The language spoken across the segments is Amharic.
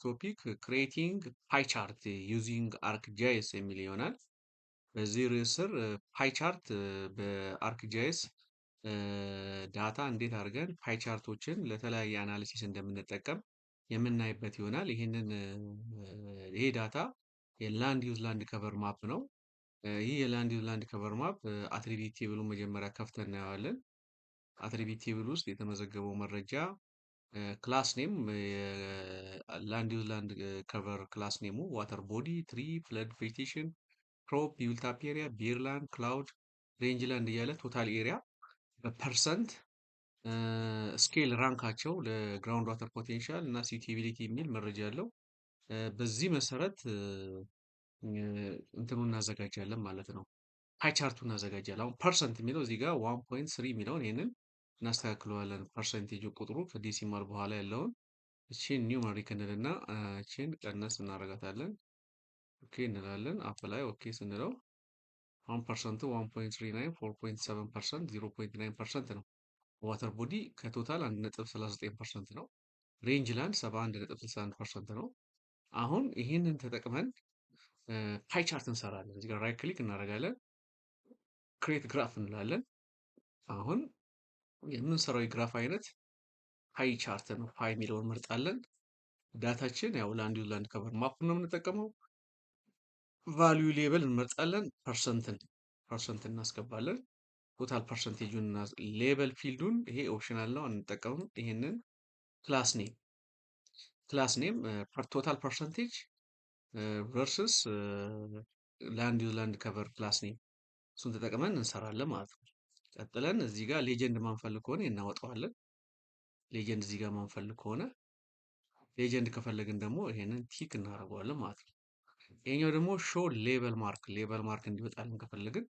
ቶፒክ ክሬቲንግ ፓይ ቻርት ዩዚንግ አርክጂአይኤስ የሚል ይሆናል። በዚህ ርዕስ ስር ፓይ ቻርት በአርክጂአይኤስ ዳታ እንዴት አድርገን ፓይ ቻርቶችን ለተለያየ አናሊሲስ እንደምንጠቀም የምናይበት ይሆናል። ይሄ ዳታ የላንድ ዩዝ ላንድ ከቨር ማፕ ነው። ይህ የላንድ ዩዝ ላንድ ከቨር ማፕ አትሪቢዩት ቴብሉን መጀመሪያ ከፍተን እናየዋለን። አትሪቢዩት ቴብል ውስጥ የተመዘገበው መረጃ ክላስ ኔም ላንድ ዩዝ ላንድ ከቨር ክላስ ኔሙ ዋተር ቦዲ፣ ትሪ፣ ፍለድ ቬጂቴሽን፣ ክሮፕ፣ ቢውልት አፕ ኤሪያ፣ ቤርላንድ፣ ክላውድ፣ ሬንጅ ላንድ እያለ ቶታል ኤሪያ በፐርሰንት ስኬል ራንካቸው ለግራውንድ ዋተር ፖቴንሻል እና ሲዩቲቢሊቲ የሚል መረጃ አለው። በዚህ መሰረት እንትኑ እናዘጋጃለን ማለት ነው። ፓይ ቻርቱ እናዘጋጃለን። አሁን ፐርሰንት የሚለው እዚህ ጋር 1.3 የሚለውን ይህንን እናስተካክለዋለን። ፐርሰንቴጅ ቁጥሩ ከዴሲማል በኋላ ያለውን እቺን ኒውመሪክ እንልና እቺን ቀነስ እናደርጋታለን። ኦኬ እንላለን። አፕላይ ኦኬ ስንለው አሁን ፐርሰንቱ 1.39 4.7% 0.9% ነው። ዋተር ቦዲ ከቶታል 1.39% ነው። ሬንጅ ላንድ 71.61% ነው። አሁን ይህንን ተጠቅመን ፓይ ቻርት እንሰራለን። እዚህ ጋር ራይት ክሊክ እናደርጋለን። ክሬት ግራፍ እንላለን። አሁን የምንሰራው የግራፍ አይነት ፓይ ቻርት ነው። ፓይ የሚለውን እንመርጣለን። ዳታችን ያው ላንድ ዩዝ ላንድ ከቨር ማፕ ነው የምንጠቀመው። ቫልዩ ሌብል እንመርጣለን። ፐርሰንት እናስገባለን። ቶታል ፐርሰንቴጁን ሌብል ፊልዱን ይሄ ኦፕሽናል ነው አንጠቀምም። ይሄንን ክላስ ኔም ቶታል ፐርሰንቴጅ ቨርስስ ላንድ ዩዝ ላንድ ከቨር ክላስ ኔም እሱን ተጠቅመን እንሰራለን ማለት ነው። ቀጥለን እዚህ ጋር ሌጀንድ ማንፈልግ ከሆነ እናወጣዋለን። ሌጀንድ እዚህ ጋር ማንፈልግ ከሆነ ሌጀንድ ከፈለግን ደግሞ ይሄንን ቲክ እናደርገዋለን ማለት ነው። ይሄኛው ደግሞ ሾ ሌበል ማርክ እንዲወጣልን ከፈለግን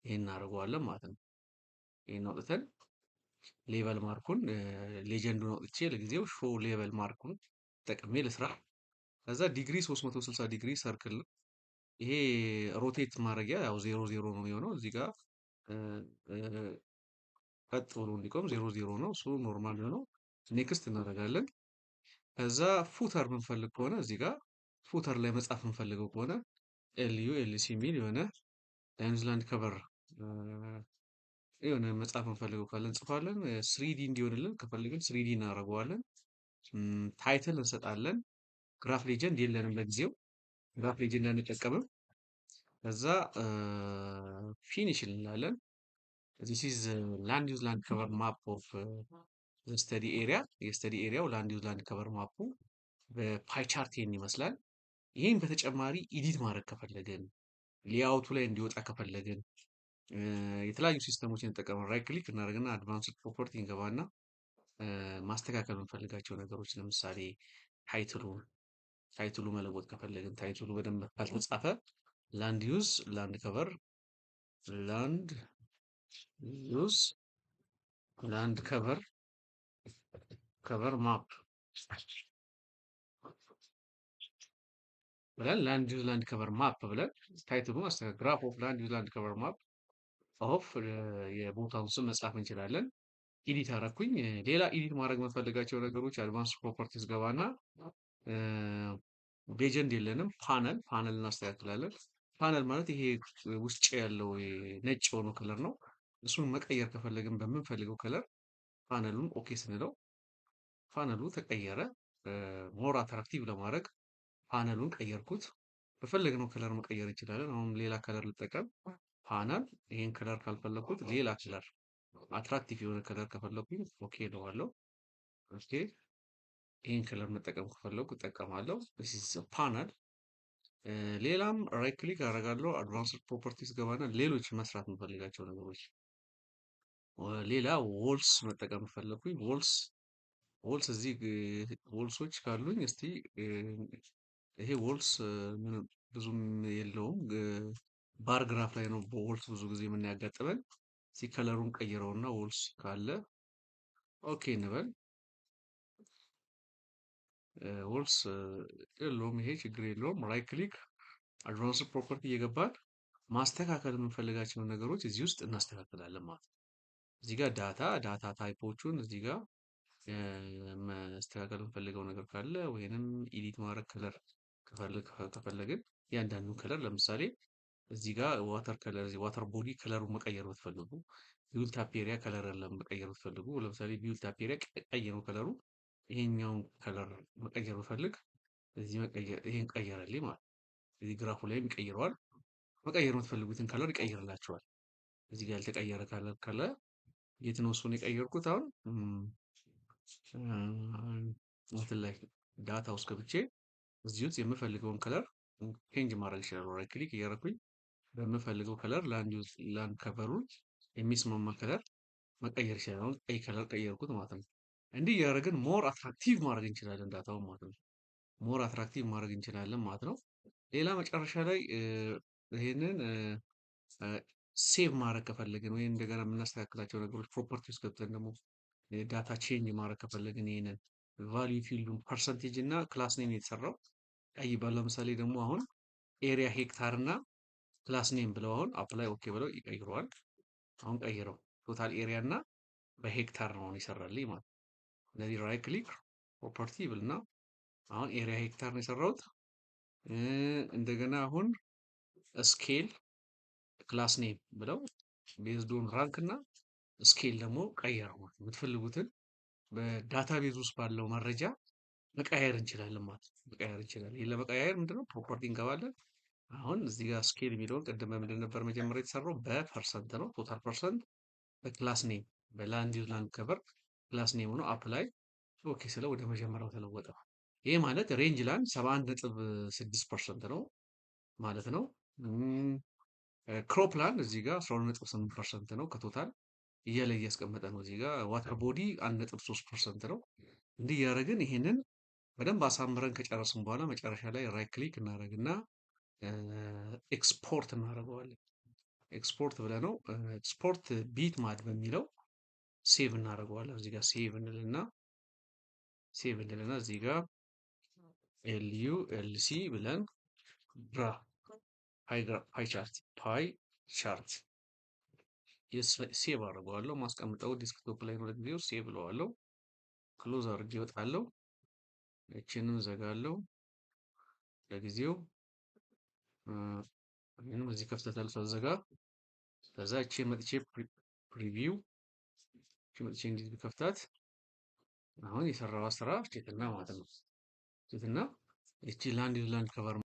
ይሄን እናደርገዋለን ማለት ነው። ይሄን አውጥተን ሌበል ማርኩን ሌጀንዱን አውጥቼ ለጊዜው ሾ ሌበል ማርኩን ተጠቅሜ ልስራ። ከዛ ዲግሪ 360 ዲግሪ ሰርክል ይሄ ሮቴት ማድረጊያ ያው 00 ነው የሚሆነው። እዚህ ጋር ቀጥ ብሎ እንዲቆም 00 ነው እሱ ኖርማል ነው። ኔክስት እናደርጋለን። ከዛ ፉተር የምንፈልግ ከሆነ እዚህ ጋር ፉተር ላይ መጻፍ የምንፈልገው ከሆነ ኤልሲ የሚል የሆነ ላንድ ዩዝ ላንድ ከቨር የሆነ መጻፍ የምንፈልገው ካለ እንጽፋለን። ስሪዲ እንዲሆንልን ከፈለግን ስሪዲ እናደርገዋለን። ታይትል እንሰጣለን። ግራፍ ሌጀንድ የለንም ለጊዜው ግራፍ ሌጀንድ አንጠቀምም። ከዛ ፊኒሽ እንላለን። ዚስ ኢዝ ላንድ ዩዝ ላንድ ከቨር ማፕ ኦፍ ስተዲ ኤሪያ። የስተዲ ኤሪያው ላንድ ዩዝ ላንድ ከቨር ማፑ በፓይ ቻርት ይህን ይመስላል። ይህን በተጨማሪ ኢዲት ማድረግ ከፈለግን ሌአውቱ ላይ እንዲወጣ ከፈለግን የተለያዩ ሲስተሞችን እንጠቀማለን። ራይት ክሊክ እናደርግና አድቫንስድ ፕሮፐርቲ እንገባና ማስተካከል የምንፈልጋቸው ነገሮች ለምሳሌ ታይትሉ መለወጥ ከፈለግን ታይትሉ በደንብ ካልተጻፈ ላንድ ዩዝ ላንድ ዩዝ ላንድ ከቨር ማፕ ብለን ላንድ ዩዝ ላንድ ከቨር ማፕ ብለን ታይትሉ ማስተካከል ግራፍ ኦፍ ላንድ ዩዝ ላንድ ከቨር ማፕ ኦፍ የቦታውን ስም መጻፍ እንችላለን። ኢዲት አረኩኝ። ሌላ ኢዲት ማድረግ የምንፈልጋቸው ነገሮች አድቫንስ ፕሮፐርቲስ ገባና ሌጀንድ የለንም ፓነል እናስተካክላለን። ፓነል ማለት ይሄ ውስጥ ያለው ነጭ የሆነው ከለር ነው። እሱን መቀየር ከፈለግን በምንፈልገው ከለር ፓነሉን ኦኬ ስንለው ፓነሉ ተቀየረ። ሞር አትራክቲቭ ለማድረግ ፓነሉን ቀየርኩት። በፈለግነው ከለር መቀየር እንችላለን። አሁን ሌላ ከለር ልጠቀም። ፓነል ይሄን ከለር ካልፈለኩት ሌላ ከለር አትራክቲቭ የሆነ ከለር ከፈለኩኝ ኦኬ እለዋለሁ። ኦኬ ይሄን ከለር መጠቀም ከፈለኩ እጠቀማለሁ። ፓነል ሌላም ራይት ክሊክ አደርጋለሁ። አድቫንስድ ፕሮፐርቲስ ገባና ሌሎች መስራት የምፈልጋቸው ነገሮች ሌላ ዎልስ መጠቀም ፈለኩኝ። ዎልስ እዚህ ዎልሶች ካሉኝ እስቲ ይሄ ዎልስ ብዙም የለውም ባር ግራፍ ላይ ነው በዎልስ ብዙ ጊዜ የምናያጋጥመን። እስቲ ከለሩን ቀይረውና ዎልስ ካለ ኦኬ እንበል። ዎልስ የለውም ይሄ ችግር የለውም። ራይት ክሊክ አድቫንስድ ፕሮፐርቲ እየገባን ማስተካከል የምንፈልጋቸውን ነገሮች እዚህ ውስጥ እናስተካክላለን ማለት ነው። እዚህ ጋር ዳታ ታይፖቹን እዚህ ጋር መስተካከል የምፈልገው ነገር ካለ ወይንም ኤዲት ማድረግ ከለር ከፈለግን እያንዳንዱን ከለር ለምሳሌ እዚህ ጋር ዋተር ከለር እዚህ ዋተር ቦዲ ከለሩን መቀየር ብትፈልጉ ቢውል ታፔሪያ ከለር መቀየር ብትፈልጉ ለምሳሌ ቢውል ታፔሪያ ቀይ ነው ከለሩ ይሄኛውን ከለር መቀየር ብፈልግ እዚህ መቀየር ይሄን ቀየረልኝ ማለት ነው። እዚህ ግራፉ ላይም ይቀይረዋል። መቀየር የምትፈልጉትን ከለር ይቀይርላችኋል። እዚህ ጋር ያልተቀየረ ከለር ካለ የት ነው እሱን የቀየርኩት አሁን እንትን ላይ ዳታ ውስጥ ገብቼ እዚህ ውስጥ የምፈልገውን ከለር ቼንጅ ማድረግ ይችላል። ራይት ክሊክ እያደረኩኝ በምፈልገው ከለር ላንድ ከቨሩን የሚስማማ ከለር መቀየር ይችላል። አሁን ቀይ ከለር ቀየርኩት ማለት ነው። እንዲህ እያደረግን ሞር አትራክቲቭ ማድረግ እንችላለን ዳታውን ማለት ነው። ሞር አትራክቲቭ ማድረግ እንችላለን ማለት ነው። ሌላ መጨረሻ ላይ ይሄንን ሴቭ ማድረግ ከፈለግን ወይም እንደገና የምናስተካክላቸው ነገሮች ፕሮፐርቲ ውስጥ ገብተን ደግሞ ዳታ ቼንጅ ማድረግ ከፈለግን ይሄንን ቫልዩ ፊልዱን ፐርሰንቴጅ እና ክላስ ኔም የተሰራው ቀይ ለምሳሌ ደግሞ አሁን ኤሪያ ሄክታር እና ክላስ ኔም ብለው አሁን አፕላይ ኦኬ ብለው ይቀይረዋል። አሁን ቀይረው ቶታል ኤሪያ እና በሄክታር ነው ይሰራልኝ ማለት ነው። ስለዚህ ራይት ክሊክ ፕሮፐርቲ ብልና አሁን ኤሪያ ሄክታር ነው የሰራሁት። እንደገና አሁን ስኬል ክላስ ኔም ብለው ቤዝድ ኦን ራንክ እና ስኬል ደግሞ ቀየረው ማለት ነው። የምትፈልጉትን በዳታቤዝ ውስጥ ባለው መረጃ መቀያየር እንችላለን ማለት ነው። መቀያየር እንችላለን። ይሄን ለመቀያየር ምንድነው ፕሮፐርቲ እንገባለን። አሁን እዚህ ጋር ስኬል የሚለውን ቅድም በምንድን ነበር መጀመሪያ የተሰራው? በፐርሰንት ነው። ቶታል ፐርሰንት በክላስ ኔም በላንድ ዩዝ ላንድ ከቨር ክላስ ኔም ሆኖ አፕ ላይ ኦኬ ስለው ወደ መጀመሪያው ተለወጠ። ይሄ ማለት ሬንጅ ላንድ 71.6% ነው ማለት ነው። ክሮፕ ላንድ እዚህ ጋር 12.8% ነው ከቶታል እያለ እያስቀመጠ ነው። እዚህ ጋር ዋተር ቦዲ 1.3% ነው። እንዲህ እያደረግን ይሄንን በደንብ አሳምረን ከጨረስን በኋላ መጨረሻ ላይ ራይት ክሊክ እናደርግና ኤክስፖርት እናደርገዋለን። ኤክስፖርት ብለነው ኤክስፖርት ቢት ማድ በሚለው ሴቭ እናደርገዋለን። እዚህ ጋር ሴቭ እንልና እዚህ ጋር ኤልዩ ኤልሲ ብለን ፓይ ቻርት ሴቭ አድርገዋለሁ። ማስቀምጠው ዲስክቶፕ ላይ ነው ለጊዜው ሴቭ እለዋለሁ። ክሎዝ አድርጌ እወጣለሁ። እችንም ዘጋለሁ ለጊዜው። ምንም እዚህ ከፍተታል ሳዘጋ ከዛ እቺ መጥቼ ፕሪቪው እቺ መጥቼ እንዲህ ቢከፍታት አሁን የሰራው ስራ ቼክና ማለት ነው። ቼክና እቺ ላንድ ከቨር